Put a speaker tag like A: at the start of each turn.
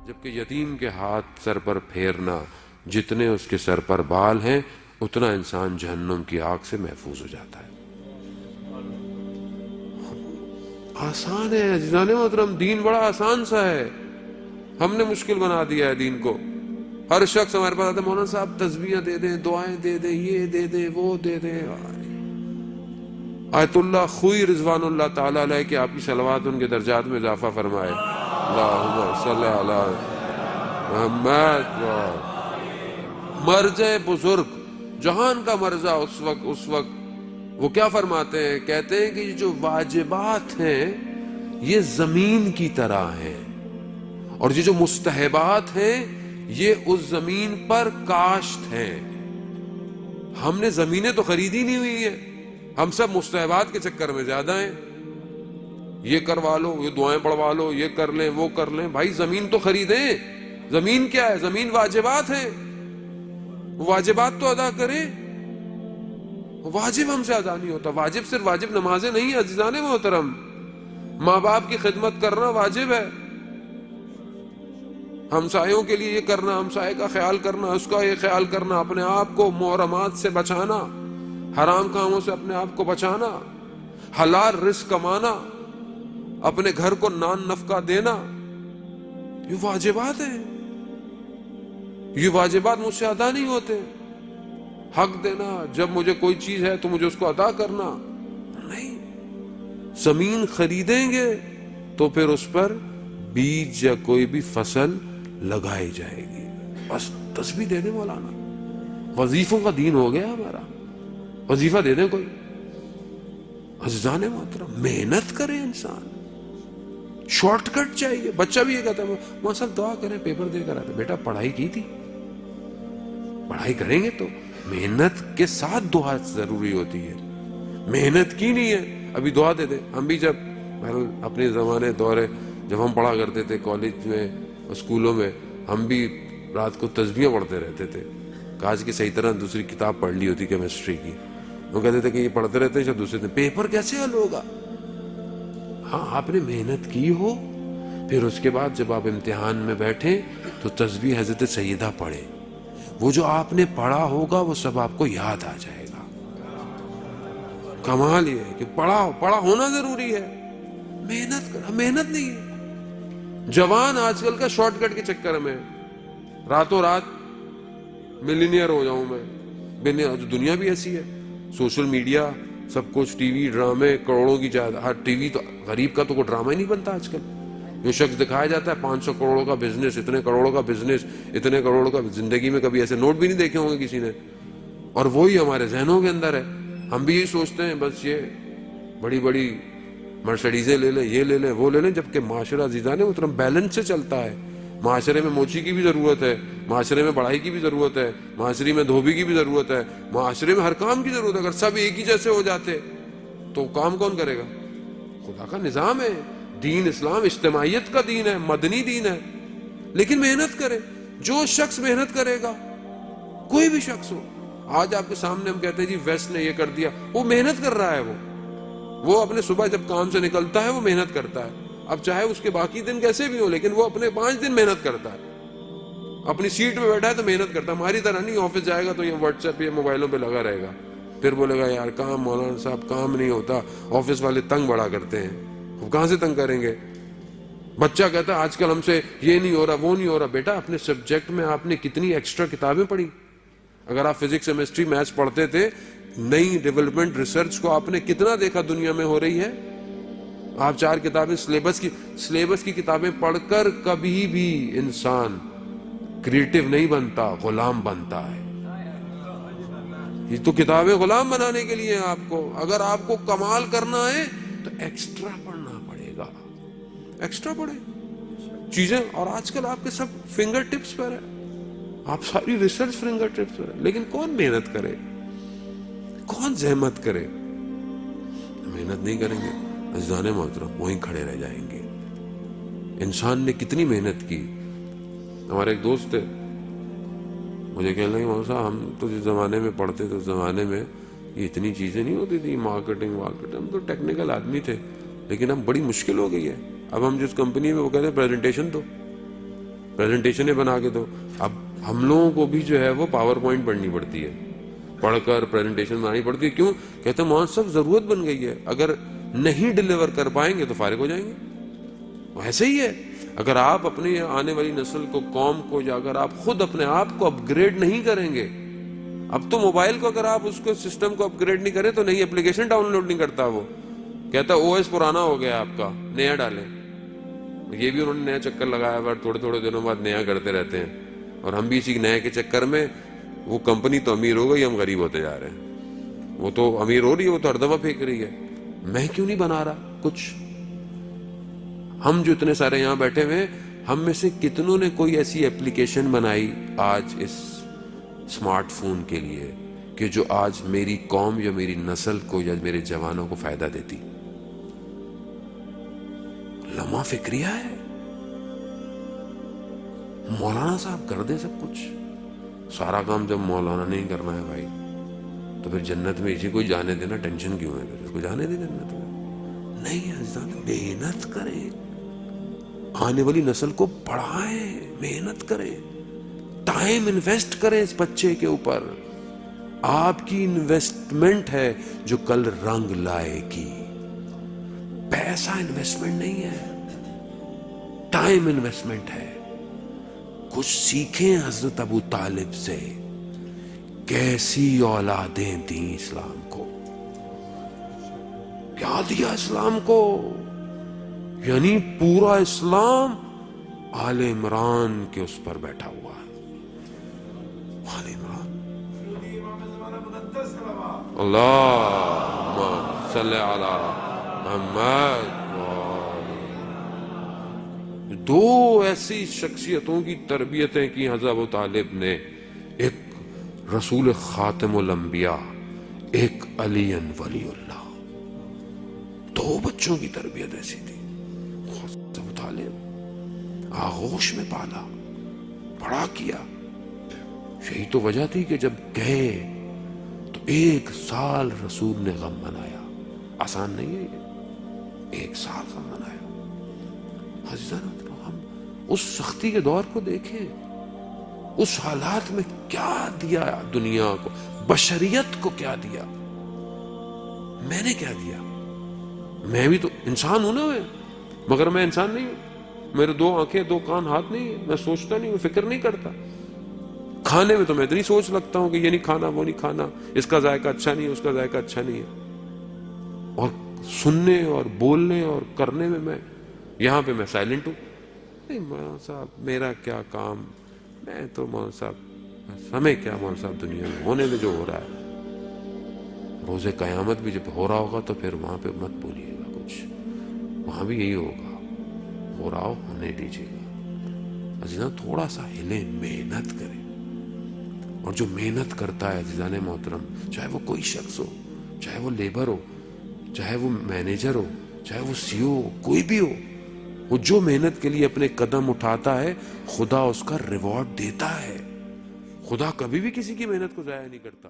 A: جبکہ یتیم کے ہاتھ سر پر پھیرنا، جتنے اس کے سر پر بال ہیں اتنا انسان جہنم کی آگ سے محفوظ ہو جاتا ہے۔ آسان ہے عزیزان محترم، دین بڑا آسان سا ہے، ہم نے مشکل بنا دیا ہے دین کو۔ ہر شخص ہمارے پاس آتا ہے، مولانا صاحب تسبیحیں دے دیں، دعائیں دے دیں، یہ دے دیں، وہ دے دیں۔ آیت اللہ خوئی رضوان اللہ تعالیٰ علیہ کہ آپ کی صلوات ان کے درجات میں اضافہ فرمائے۔ اللہم صلی علی محمد۔ مرجع بزرگ، جہان کا مرجع اس وقت وہ کیا فرماتے ہیں؟ کہتے ہیں کہ یہ جو واجبات ہیں یہ زمین کی طرح ہیں، اور یہ جو مستحبات ہیں یہ اس زمین پر کاشت ہیں۔ ہم نے زمینیں تو خریدی نہیں ہوئی ہیں، ہم سب مستحبات کے چکر میں زیادہ ہیں۔ یہ کروا لو، یہ دعائیں پڑھوا لو، یہ کر لیں، وہ کر لیں۔ بھائی زمین تو خریدیں۔ زمین کیا ہے؟ زمین واجبات ہیں، واجبات تو ادا کریں۔ واجب ہم سے ادا نہیں ہوتا۔ واجب صرف واجب نمازیں نہیں ہیں عزیزان محترم، ماں باپ کی خدمت کرنا واجب ہے، ہمسایوں کے لیے یہ کرنا، ہمسائے کا خیال کرنا، اس کا یہ خیال کرنا، اپنے آپ کو محرمات سے بچانا، حرام کاموں سے اپنے آپ کو بچانا، حلال رزق کمانا، اپنے گھر کو نان نفقہ دینا، یہ واجبات ہیں۔ یہ واجبات مجھ سے ادا نہیں ہوتے۔ حق دینا، جب مجھے کوئی چیز ہے تو مجھے اس کو ادا کرنا نہیں۔ زمین خریدیں گے تو پھر اس پر بیج یا کوئی بھی فصل لگائی جائے گی۔ بس تسبیح دے دیں مولانا، وظیفوں کا دین ہو گیا ہمارا، وظیفہ دے دیں کوئی۔ عزیزان محترم محنت کرے انسان، شارٹ کٹ چاہیے۔ بچہ بھی یہ کہتا ہے ماں صاحب دعا کریں پیپر دے کر آتے۔ بیٹا پڑھائی کی تھی؟ پڑھائی کریں گے تو محنت کے ساتھ دعا ضروری ہوتی ہے۔ محنت کی نہیں ہے ابھی دعا دے دے۔ ہم بھی جب اپنے زمانے دورے جب ہم پڑھا کرتے تھے کالج میں اسکولوں میں، ہم بھی رات کو تسبیحیں پڑھتے رہتے تھے۔ کاش کی صحیح طرح دوسری کتاب پڑھ لی ہوتی کیمسٹری کی۔ وہ کہتے تھے کہ یہ پڑھتے رہتے ہیں، دوسرے دن پیپر کیسے حل ہوگا؟ ہاں آپ نے محنت کی ہو، پھر اس کے بعد جب آپ امتحان میں بیٹھیں تو تسبیح حضرت سیدہ پڑھیں۔ وہ جو آپ نے پڑھا ہوگا وہ سب آپ کو یاد آ جائے گا۔ کمال یہ ہے کہ پڑھا ہونا ضروری ہے، محنت کرنا، محنت نہیں ہے۔ جوان آج کل کا شارٹ کٹ کے چکر میں راتوں رات ملینئر ہو جاؤں میں، دنیا بھی ایسی ہے، سوشل میڈیا سب کچھ، ٹی وی ڈرامے، کروڑوں کی جائیداد۔ ہر ٹی وی تو غریب کا تو کوئی ڈرامہ ہی نہیں بنتا آج کل۔ جو شخص دکھایا جاتا ہے 500 کروڑوں کا بزنس، اتنے کروڑوں کا بزنس، اتنے کروڑوں کا، زندگی میں کبھی ایسے نوٹ بھی نہیں دیکھے ہوں گے کسی نے، اور وہی ہمارے ذہنوں کے اندر ہے۔ ہم بھی یہی سوچتے ہیں بس یہ بڑی بڑی مرسڈیزیں لے لیں، یہ لے لیں، وہ لے لیں، جبکہ معاشرہ عزیزان محترم بیلنس سے چلتا ہے۔ معاشرے میں موچی کی بھی ضرورت ہے، معاشرے میں بڑائی کی بھی ضرورت ہے، معاشرے میں دھوبی کی بھی ضرورت ہے، معاشرے میں ہر کام کی ضرورت ہے۔ اگر سب ایک ہی جیسے ہو جاتے تو کام کون کرے گا؟ خدا کا نظام ہے، دین اسلام اجتماعیت کا دین ہے، مدنی دین ہے، لیکن محنت کرے۔ جو شخص محنت کرے گا، کوئی بھی شخص ہو، آج آپ کے سامنے ہم کہتے ہیں جی ویسٹ نے یہ کر دیا، وہ محنت کر رہا ہے، وہ اپنے صبح جب کام سے نکلتا ہے وہ محنت کرتا ہے۔ اب چاہے اس کے باقی دن کیسے بھی ہو، لیکن وہ اپنے 5 دن محنت کرتا ہے۔ اپنی سیٹ پہ بیٹھا ہے تو محنت کرتا ہے، ہماری طرح نہیں آفس جائے گا تو یہ واٹس ایپ یا موبائلوں پہ لگا رہے گا، پھر بولے گا یار کام، مولانا صاحب کام نہیں ہوتا، آفس والے تنگ بڑا کرتے ہیں۔ وہ کہاں سے تنگ کریں گے؟ بچہ کہتا ہے آج کل ہم سے یہ نہیں ہو رہا، وہ نہیں ہو رہا۔ بیٹا اپنے سبجیکٹ میں آپ نے کتنی ایکسٹرا کتابیں پڑھی؟ اگر آپ فزکس، کیمسٹری، میتھس پڑھتے تھے، نئی ڈیولپمنٹ ریسرچ کو آپ نے کتنا دیکھا دنیا میں ہو رہی ہے؟ آپ 4 کتابیں سلیبس کی کتابیں پڑھ کر کبھی بھی انسان کریٹو نہیں بنتا، غلام بنتا ہے۔ یہ تو کتابیں غلام بنانے کے لیے ہیں آپ کو۔ اگر آپ کو کمال کرنا ہے تو ایکسٹرا پڑھنا پڑے گا، ایکسٹرا پڑھے چیزیں۔ اور آج کل آپ کے سب فنگر ٹپس پر ہے، آپ ساری ریسرچ فنگر ٹپس پر ہے، لیکن کون محنت کرے؟ کون زحمت کرے؟ محنت نہیں کریں گے عزیزان محترم، وہیں کھڑے رہ جائیں گے۔ انسان نے کتنی محنت کی۔ ہمارے ایک دوست تھے، مجھے کہنے لگے مولانا صاحب ہم تو جس زمانے میں پڑھتے تھے اس زمانے میں یہ اتنی چیزیں نہیں ہوتی تھی، مارکیٹنگ، ہم تو ٹیکنیکل آدمی تھے، لیکن اب بڑی مشکل ہو گئی ہے۔ اب ہم جس کمپنی میں وہ کہتے ہیں پریزنٹیشن دو، پریزنٹیشنیں بنا کے دو. اب ہم لوگوں کو بھی جو ہے وہ پاور پوائنٹ پڑھنی پڑتی ہے, پڑھ کر پریزنٹیشن بنانی پڑتی ہے. کیوں؟ کہتے ہیں مولانا صاحب ضرورت بن گئی ہے, اگر نہیں ڈلیور کر پائیں گے تو فارغ ہو جائیں گے. ایسے ہی ہے, اگر آپ اپنی آنے والی نسل کو, قوم کو, یا اگر آپ خود اپنے آپ کو اپ گریڈ نہیں کریں گے, اب تو موبائل کو اگر آپ اس کو سسٹم کو اپ گریڈ نہیں کریں تو نئی اپلیکیشن ڈاؤن لوڈ نہیں کرتا. وہ کہتا او ایس پرانا ہو گیا آپ کا, نیا ڈالیں. یہ بھی انہوں نے نیا چکر لگایا, بٹ تھوڑے تھوڑے دنوں بعد نیا کرتے رہتے ہیں. اور ہم بھی اسی نئے کے چکر میں, وہ کمپنی تو امیر ہو گئی, ہم غریب ہوتے جا رہے ہیں. وہ تو امیر ہو رہی ہے, وہ تو ہر دفعہ پھینک رہی ہے, میں کیوں نہیں بنا رہا کچھ؟ ہم جو اتنے سارے یہاں بیٹھے ہوئے, ہم میں سے کتنوں نے کوئی ایسی ایپلیکیشن بنائی آج اس اسمارٹ فون کے لیے کہ جو آج میری قوم یا میری نسل کو یا میرے جوانوں کو فائدہ دیتی؟ لمحہ فکریہ ہے. مولانا صاحب کر دے سب کچھ, سارا کام جب مولانا نہیں کرنا ہے بھائی, تو پھر جنت میں اسی کو جانے دینا, ٹینشن کیوں ہے؟ پھر اس کو جانے دے جنت میں. نہیں عزیزان, محنت کریں, آنے والی نسل کو پڑھائیں, محنت کریں, ٹائم انویسٹ کریں اس بچے کے اوپر. آپ کی انویسٹمنٹ ہے جو کل رنگ لائے گی. پیسہ انویسٹمنٹ نہیں ہے, ٹائم انویسٹمنٹ ہے. کچھ سیکھیں حضرت ابو طالب سے, کیسی اولادیں دیں اسلام کو, کیا دیا اسلام کو. یعنی پورا اسلام آل عمران کے اس پر بیٹھا ہوا ہے. آل عمران, اللہم صلی علی محمد. دو ایسی شخصیتوں کی تربیتیں کی حضرت ابو طالب نے, ایک رسول خاتم الانبیاء, ایک علی ولی اللہ. دو بچوں کی تربیت ایسی تھی. حضرت ابو طالب آغوش میں پالا, بڑا کیا. یہی تو وجہ تھی کہ جب گئے تو 1 سال رسول نے غم منایا. آسان نہیں ہے یہ, 1 سال غم منایا. عزیزان ہم اس سختی کے دور کو دیکھیں, اس حالات میں کیا دیا دنیا کو, بشریت کو کیا دیا. میں نے کیا دیا؟ میں بھی تو انسان ہوں نا, مگر میں انسان نہیں ہوں. میرے 2 آنکھیں 2 کان ہاتھ نہیں ہیں, میں سوچتا نہیں ہوں, فکر نہیں کرتا. کھانے میں تو میں اتنی سوچ لگتا ہوں کہ یہ نہیں کھانا, وہ نہیں کھانا, اس کا ذائقہ اچھا نہیں ہے, اس کا ذائقہ اچھا نہیں ہے. اور سننے اور بولنے اور کرنے میں یہاں پہ میں سائلنٹ ہوں. نہیں مولانا صاحب میرا کیا کام, میں تو مولانا صاحب ہمیں کیا مولانا صاحب, دنیا میں ہونے میں جو ہو رہا ہے, روز قیامت بھی جب ہو رہا ہوگا تو پھر وہاں پہ مت بولیے گا کچھ, وہاں بھی یہی ہوگا, ہو رہا ہو ہونے دیجیے گا. عزیزان تھوڑا سا ہلیں, محنت کریں. اور جو محنت کرتا ہے عزیزان محترم, چاہے وہ کوئی شخص ہو, چاہے وہ لیبر ہو, چاہے وہ مینیجر ہو, چاہے وہ سی او ہو, کوئی بھی ہو, وہ جو محنت کے لیے اپنے قدم اٹھاتا ہے خدا اس کا ریوارڈ دیتا ہے. خدا کبھی بھی کسی کی محنت کو ضائع نہیں کرتا.